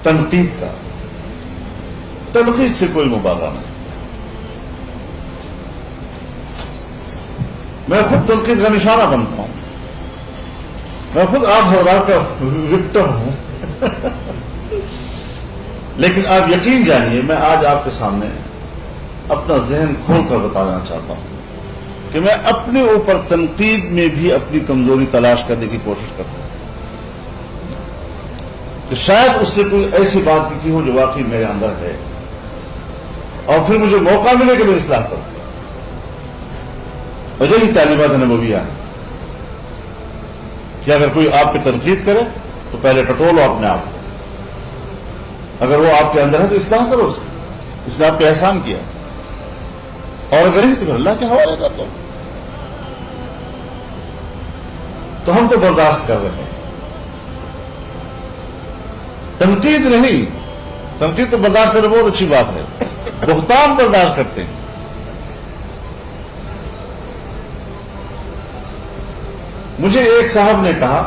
تنقید کا، تنقید سے کوئی مبالغہ نہیں. میں خود تنقید کا نشانہ بنتا ہوں، میں خود آپ حضرات کا وکٹم ہوں. لیکن آپ یقین جانیے، میں آج آپ کے سامنے اپنا ذہن کھول کر بتانا چاہتا ہوں کہ میں اپنے اوپر تنقید میں بھی اپنی کمزوری تلاش کرنے کی کوشش کرتا ہوں کہ شاید اس سے کوئی ایسی بات کی ہو جو واقعی میرے اندر ہے، اور پھر مجھے موقع ملے کہ میں اصلاح کروں. اور یہی تعلیمات نبویہ ہے کہ اگر کوئی آپ پہ تنقید کرے تو پہلے ٹٹولو اپنے آپ کو، اگر وہ آپ کے اندر ہے تو اصلاح کرو اس نے آپ پہ احسان کیا، اور اگر نہیں تو پھر اللہ کے حوالے کر دو. تو ہم تو برداشت کر رہے ہیں، تنقید نہیں. تنقید تو برداشت کرنا بہت اچھی بات ہے، بہتان برداشت کرتے ہیں. مجھے ایک صاحب نے کہا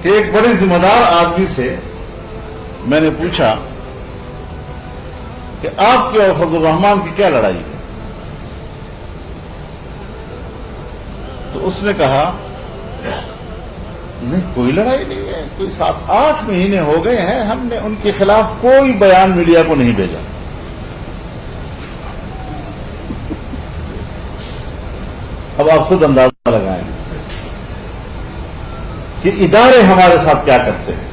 کہ ایک بڑے ذمہ دار آدمی سے میں نے پوچھا کہ آپ کے اور فضل الرحمان کی کیا لڑائی ہے؟ تو اس نے کہا نہیں، کوئی لڑائی نہیں ہے، کوئی 7-8 مہینے ہو گئے ہیں، ہم نے ان کے خلاف کوئی بیان میڈیا کو نہیں بھیجا. اب آپ خود اندازہ لگائیں کہ ادارے ہمارے ساتھ کیا کرتے ہیں.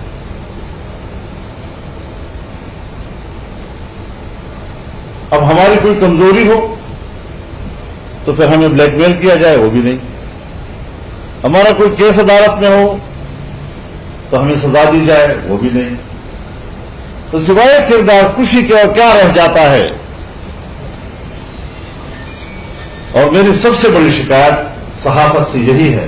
اب ہماری کوئی کمزوری ہو تو پھر ہمیں بلیک میل کیا جائے، وہ بھی نہیں. ہمارا کوئی کیس عدالت میں ہو تو ہمیں سزا دی جائے، وہ بھی نہیں. تو سوائے کردار کشی کے اور کیا رہ جاتا ہے؟ اور میری سب سے بڑی شکایت صحافت سے یہی ہے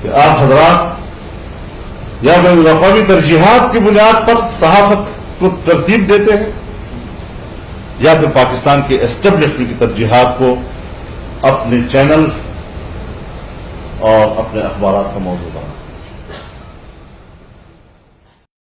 کہ آپ حضرات یا بین الاقوامی ترجیحات کی بنیاد پر صحافت کو ترتیب دیتے ہیں، یا پھر پاکستان کے اسٹیبلشمنٹ کی ترجیحات کو اپنے چینلز اور اپنے اخبارات کا موضوع بناتے ہیں.